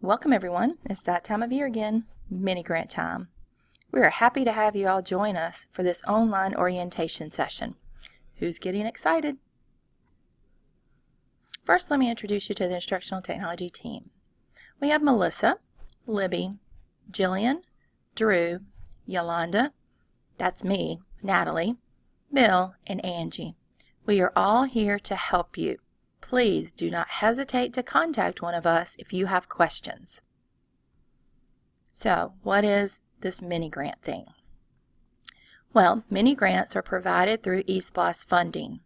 Welcome everyone. It's that time of year again, mini grant time. We are happy to have you all join us for this online orientation session. Who's getting excited? First, let me introduce you to the instructional technology team. We have Melissa, Libby, Jillian, Drew, Yolanda, that's me, Natalie, Bill, and Angie. We are all here to help you. Please do not hesitate to contact one of us if you have questions. So, what is this mini grant thing? Well, mini grants are provided through eSPLOST funding.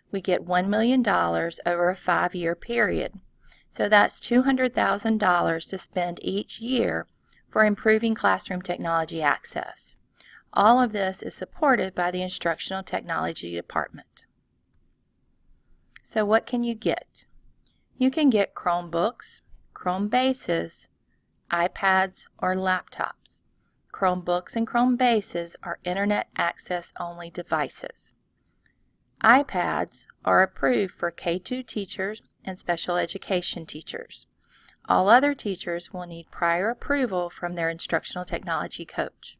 We get $1 million over a 5-year period. So that's $200,000 to spend each year for improving classroom technology access. All of this is supported by the Instructional Technology Department. So what can you get? You can get Chromebooks, Chromebases, iPads, or laptops. Chromebooks and Chromebases are internet access only devices. iPads are approved for K-2 teachers and special education teachers. All other teachers will need prior approval from their instructional technology coach.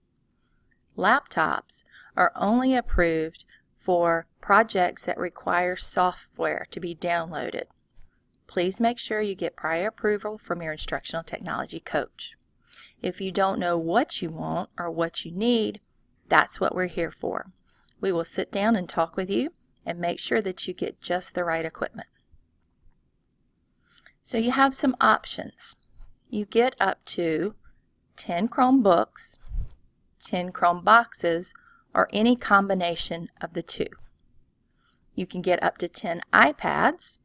Laptops are only approved for projects that require software to be downloaded. Please make sure you get prior approval from your instructional technology coach. If you don't know what you want or what you need, that's what we're here for. We will sit down and talk with you and make sure that you get just the right equipment. So you have some options. You get up to 10 Chromebooks, 10 Chromeboxes, or any combination of the two. You can get up to 10 iPads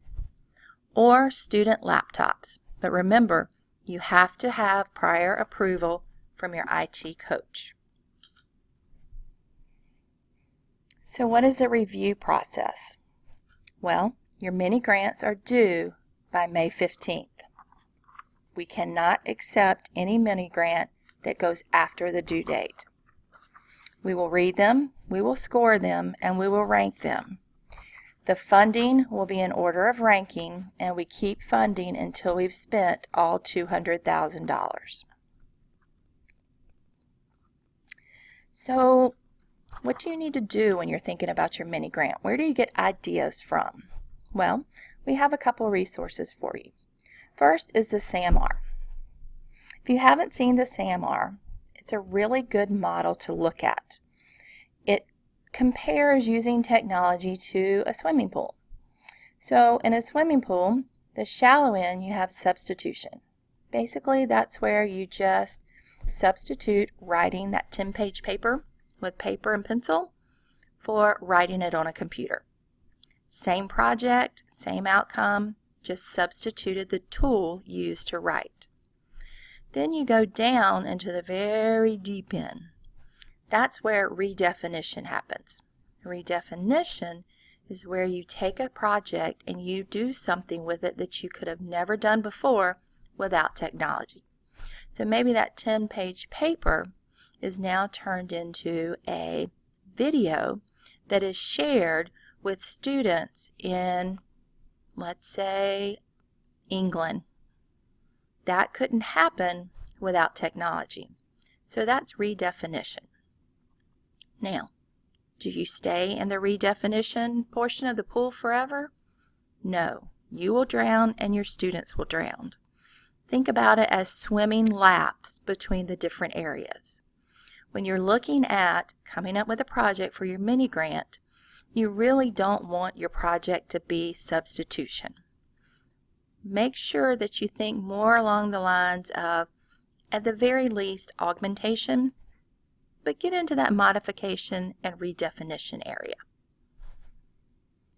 or student laptops. But remember, you have to have prior approval from your IT coach. So what is the review process? Well, your mini grants are due by May 15th. We cannot accept any mini grant that goes after the due date. We will read them, we will score them, and we will rank them. The funding will be in order of ranking, and we keep funding until we've spent all $200,000. So, what do you need to do when you're thinking about your mini grant? Where do you get ideas from? Well, we have a couple resources for you. First is the SAMR. If you haven't seen the SAMR, it's a really good model to look at. It compares using technology to a swimming pool. So in a swimming pool, the shallow end you have substitution. Basically that's where you just substitute writing that 10-page paper with paper and pencil for writing it on a computer. Same project, same outcome, just substituted the tool used to write. Then you go down into the very deep end. That's where redefinition happens. Redefinition is where you take a project and you do something with it that you could have never done before without technology. So maybe that 10-page paper is now turned into a video that is shared with students in, let's say, England. That couldn't happen without technology. So that's redefinition. Now, do you stay in the redefinition portion of the pool forever? No, you will drown and your students will drown. Think about it as swimming laps between the different areas. When you're looking at coming up with a project for your mini grant, you really don't want your project to be substitution. Make sure that you think more along the lines of, at the very least, augmentation, but get into that modification and redefinition area.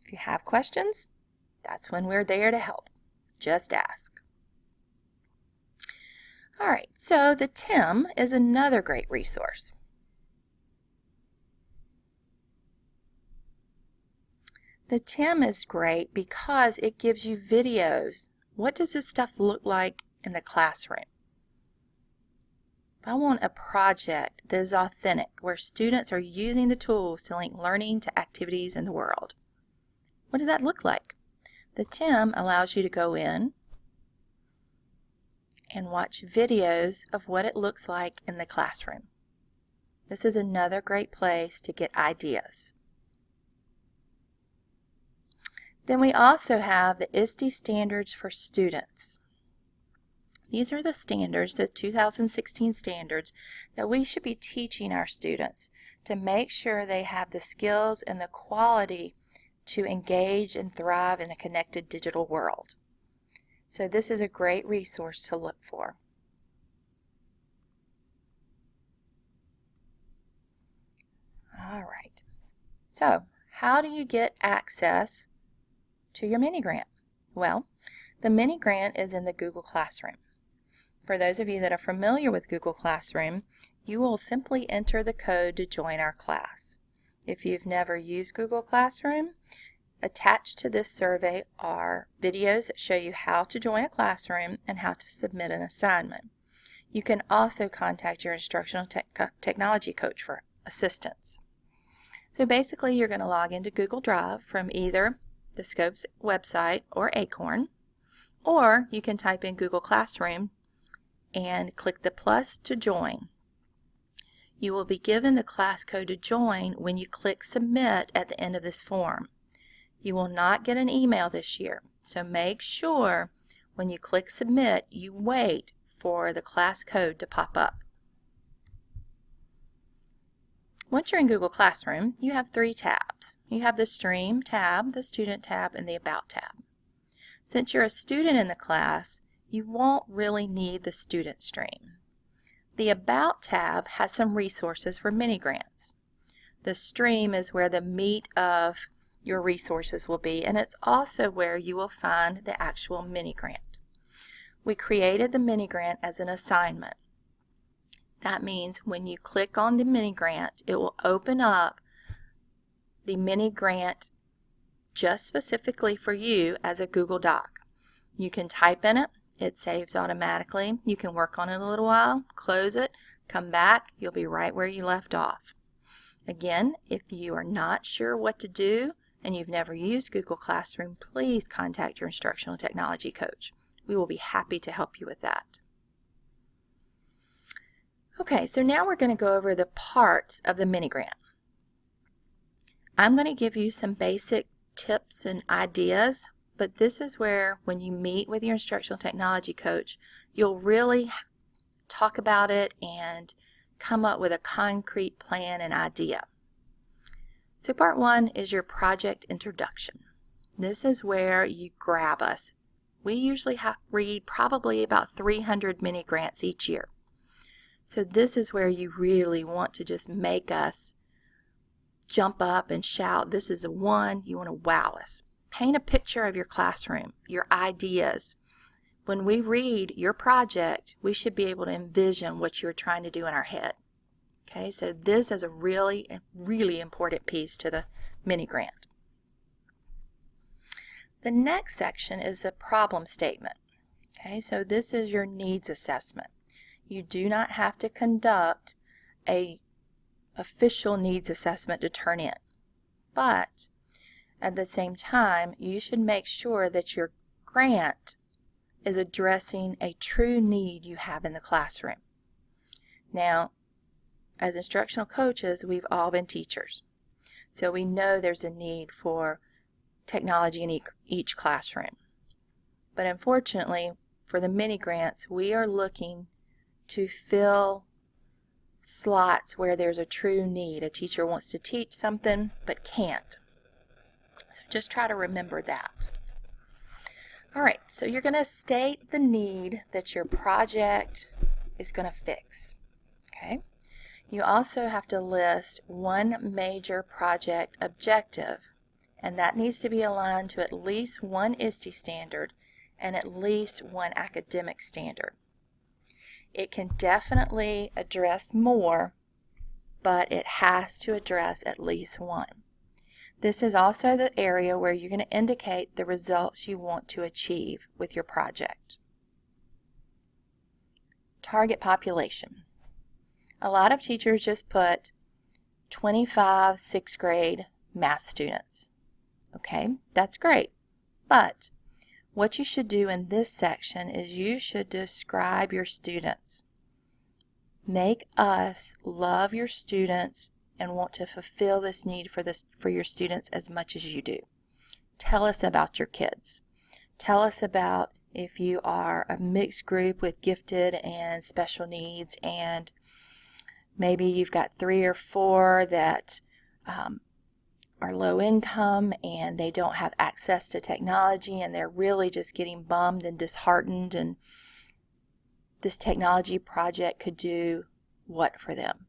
If you have questions, that's when we're there to help. Just ask. All right, so the TIM is another great resource. The TIM is great because it gives you videos. What does this stuff look like in the classroom? If I want a project that is authentic, where students are using the tools to link learning to activities in the world, what does that look like? The TIM allows you to go in and watch videos of what it looks like in the classroom. This is another great place to get ideas. Then we also have the ISTE standards for students. These are the standards, the 2016 standards, that we should be teaching our students to make sure they have the skills and the quality to engage and thrive in a connected digital world. So this is a great resource to look for. All right. So, how do you get access to your mini grant? Well, the mini grant is in the Google Classroom. For those of you that are familiar with Google Classroom, you will simply enter the code to join our class. If you've never used Google Classroom, attached to this survey are videos that show you how to join a classroom and how to submit an assignment. You can also contact your instructional technology coach for assistance. So basically, you're going to log into Google Drive from either the Scopes website or Acorn, or you can type in Google Classroom and click the plus to join. You will be given the class code to join when you click submit at the end of this form. You will not get an email this year, so make sure when you click submit you wait for the class code to pop up. Once you're in Google Classroom, you have 3 tabs. You have the Stream tab, the Student tab, and the About tab. Since you're a student in the class, you won't really need the Student Stream. The About tab has some resources for mini grants. The Stream is where the meat of your resources will be, and it's also where you will find the actual mini grant. We created the mini grant as an assignment. That means when you click on the mini grant, it will open up the mini grant just specifically for you as a Google Doc. You can type in it, it saves automatically. You can work on it a little while, close it, come back, you'll be right where you left off. Again, if you are not sure what to do and you've never used Google Classroom, please contact your instructional technology coach. We will be happy to help you with that. Okay, so now we're going to go over the parts of the mini grant. I'm going to give you some basic tips and ideas, but this is where when you meet with your instructional technology coach, you'll really talk about it and come up with a concrete plan and idea. So part 1 is your project introduction. This is where you grab us. We usually read probably about 300 mini grants each year. So this is where you really want to just make us jump up and shout, this is a one. You want to wow us. Paint a picture of your classroom, your ideas. When we read your project, we should be able to envision what you're trying to do in our head. Okay, so this is a really important piece to the mini grant. The next section is a problem statement. Okay, so this is your needs assessment. You do not have to conduct an official needs assessment to turn in, but at the same time, you should make sure that your grant is addressing a true need you have in the classroom. Now, as instructional coaches, we've all been teachers, so we know there's a need for technology in each classroom. But unfortunately, for the mini grants, we are looking to fill slots where there's a true need. A teacher wants to teach something but can't. So just try to remember that. All right, so you're going to state the need that your project is going to fix. Okay. You also have to list one major project objective, and that needs to be aligned to at least one ISTE standard and at least one academic standard. It can definitely address more, but it has to address at least one. This is also the area where you're going to indicate the results you want to achieve with your project. Target population. A lot of teachers just put 25 6th grade math students. Okay, that's great, but What you should do in this section is you should describe your students. Make us love your students and want to fulfill this need for your students as much as you do. Tell us about your kids. Tell us about if you are a mixed group with gifted and special needs, and maybe you've got 3 or 4 that are low income and they don't have access to technology and they're really just getting bummed and disheartened, and this technology project could do what for them?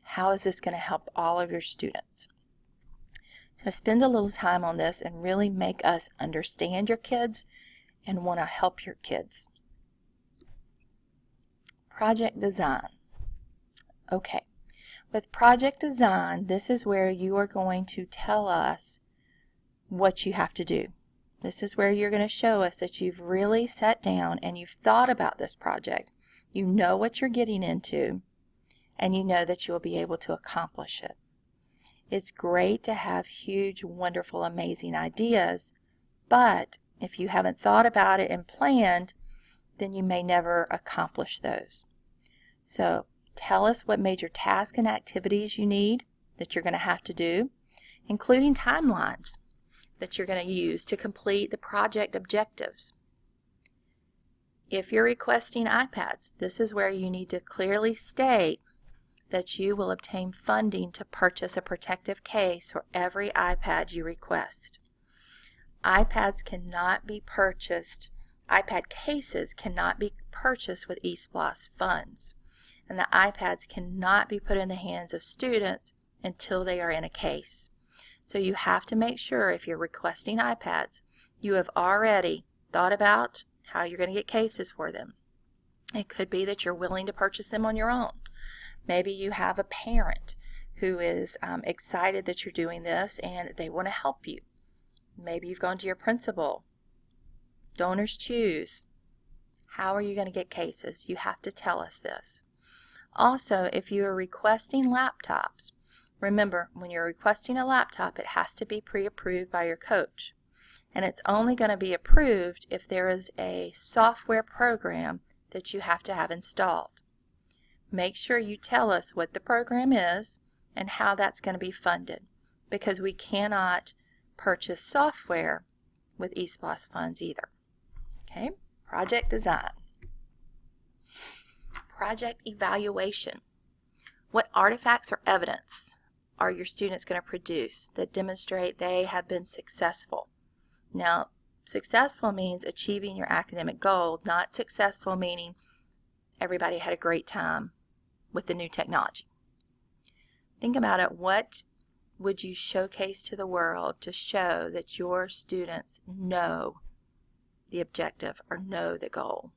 How is this going to help all of your students? So spend a little time on this and really make us understand your kids and want to help your kids. Project design. Okay, with project design, this is where you are going to tell us what you have to do. This is where you're going to show us that you've really sat down and you've thought about this project. You know what you're getting into, and you know that you will be able to accomplish it. It's great to have huge, wonderful, amazing ideas, but if you haven't thought about it and planned, then you may never accomplish those. So tell us what major tasks and activities you need that you're going to have to do, including timelines that you're going to use to complete the project objectives. If you're requesting iPads, this is where you need to clearly state that you will obtain funding to purchase a protective case for every iPad you request. iPads cannot be purchased, iPad cases cannot be purchased with eSPLOST funds, and the iPads cannot be put in the hands of students until they are in a case. So you have to make sure if you're requesting iPads, you have already thought about how you're going to get cases for them. It could be that you're willing to purchase them on your own. Maybe you have a parent who is excited that you're doing this and they want to help you. Maybe you've gone to your principal. Donors choose. How are you going to get cases? You have to tell us this. Also, if you are requesting laptops, remember, when you're requesting a laptop, it has to be pre-approved by your coach. And it's only going to be approved if there is a software program that you have to have installed. Make sure you tell us what the program is and how that's going to be funded, because we cannot purchase software with eSPLOST funds either. Okay, project design. Project evaluation. What artifacts or evidence are your students going to produce that demonstrate they have been successful? Now, successful means achieving your academic goal, not successful meaning everybody had a great time with the new technology. Think about it. What would you showcase to the world to show that your students know the objective or know the goal?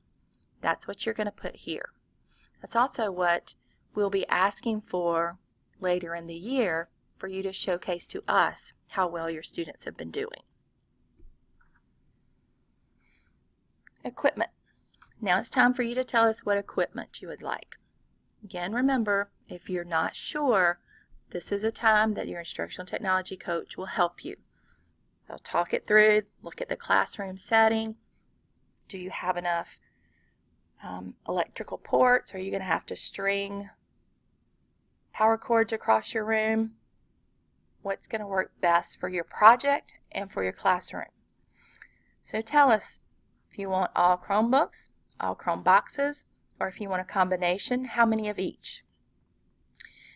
That's what you're going to put here. That's also what we'll be asking for later in the year for you to showcase to us how well your students have been doing. Equipment. Now it's time for you to tell us what equipment you would like. Again, remember, if you're not sure, this is a time that your instructional technology coach will help you. They'll talk it through, look at the classroom setting. Do you have enough electrical ports? Are you going to have to string power cords across your room? What's going to work best for your project and for your classroom? So tell us if you want all Chromebooks, all Chromeboxes, or if you want a combination, how many of each?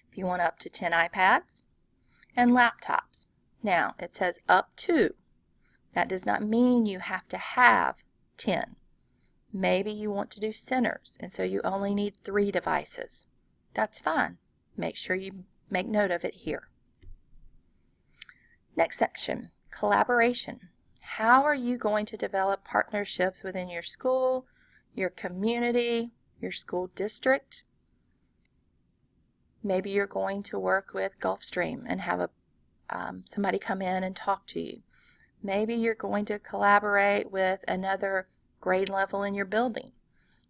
If you want up to 10 iPads and laptops. Now, it says up to. That does not mean you have to have 10. Maybe you want to do centers, and so you only need 3 devices. That's fine. Make sure you make note of it here. Next section, collaboration. How are you going to develop partnerships within your school, your community, your school district? Maybe you're going to work with Gulfstream and have somebody come in and talk to you. Maybe you're going to collaborate with another grade level in your building.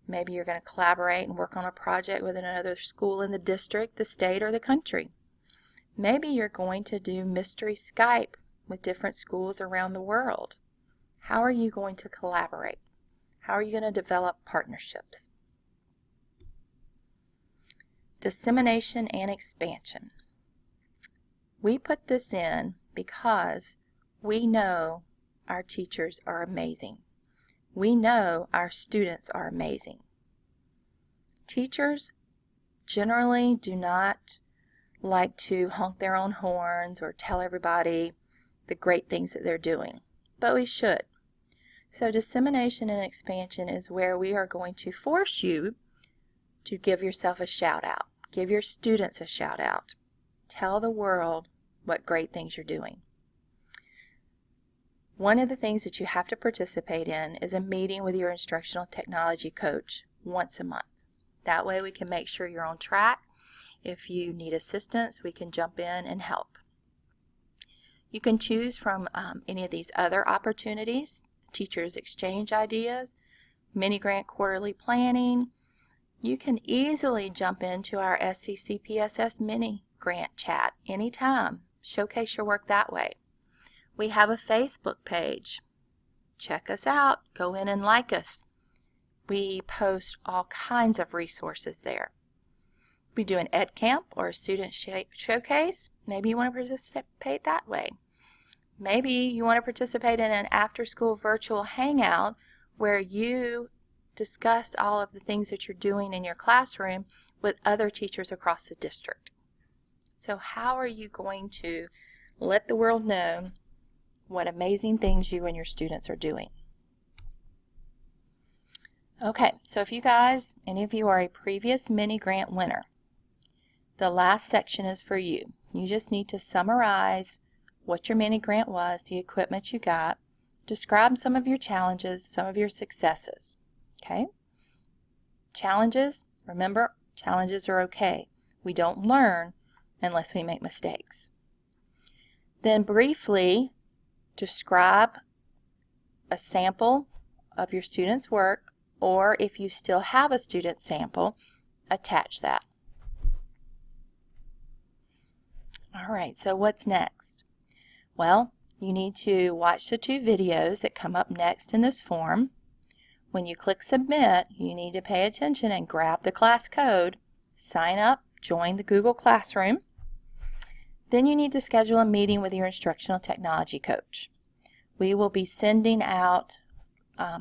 Maybe you're going to collaborate and work on a project with another school in the district, the state, or the country. Maybe you're going to do mystery Skype with different schools around the world. How are you going to collaborate? How are you going to develop partnerships? Dissemination and expansion. We put this in because we know our teachers are amazing. We know our students are amazing. Teachers generally do not like to honk their own horns or tell everybody the great things that they're doing, but we should. So dissemination and expansion is where we are going to force you to give yourself a shout out. Give your students a shout out. Tell the world what great things you're doing. One of the things that you have to participate in is a meeting with your instructional technology coach once a month. That way we can make sure you're on track. If you need assistance, we can jump in and help. You can choose from any of these other opportunities: Teachers Exchange Ideas, Mini Grant Quarterly Planning. You can easily jump into our SCCPSS Mini Grant chat anytime. Showcase your work that way. We have a Facebook page. Check us out. Go in and like us. We post all kinds of resources there. We do an ed camp or a student showcase. Maybe you want to participate that way. Maybe you want to participate in an after-school virtual hangout where you discuss all of the things that you're doing in your classroom with other teachers across the district. So how are you going to let the world know what amazing things you and your students are doing? Okay, so if you guys, any of you are a previous mini grant winner, the last section is for you. You just need to summarize what your mini grant was, the equipment you got, describe some of your challenges, some of your successes. Okay? Challenges, remember, challenges are okay. We don't learn unless we make mistakes. Then briefly describe a sample of your student's work, or if you still have a student sample, attach that. All right, so what's next? Well, you need to watch the 2 videos that come up next in this form. When you click submit, you need to pay attention and grab the class code, sign up, join the Google Classroom. Then you need to schedule a meeting with your instructional technology coach. We will be sending out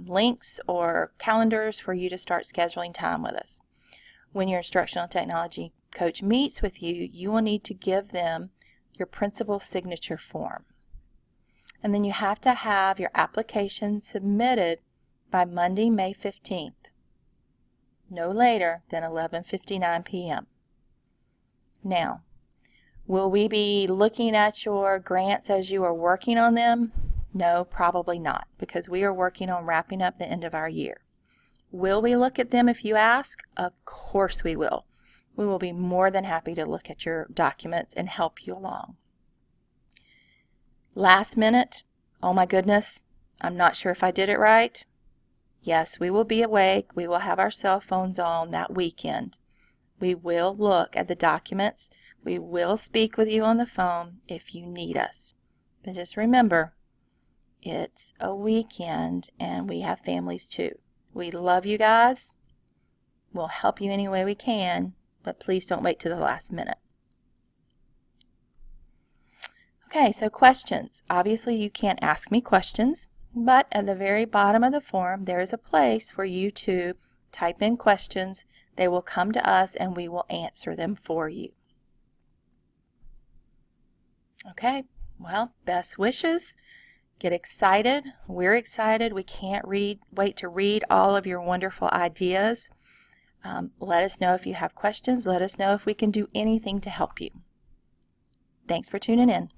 links or calendars for you to start scheduling time with us. When your instructional technology coach meets with you, you will need to give them your principal signature form. And then you have to have your application submitted by Monday, May 15th, no later than 11:59 p.m. Now, will we be looking at your grants as you are working on them? No, probably not, because we are working on wrapping up the end of our year. Will we look at them if you ask? Of course we will. We will be more than happy to look at your documents and help you along. Last minute, oh my goodness, I'm not sure if I did it right. Yes, we will be awake. We will have our cell phones on that weekend. We will look at the documents. We will speak with you on the phone if you need us. But just remember, it's a weekend and we have families too. We love you guys. We'll help you any way we can, but please don't wait to the last minute. Okay, so questions. Obviously you can't ask me questions, but at the very bottom of the form there is a place for you to type in questions. They will come to us and we will answer them for you. Okay, well, best wishes. Get excited. We're excited. We can't wait to read all of your wonderful ideas. Let us know if you have questions. Let us know if we can do anything to help you. Thanks for tuning in.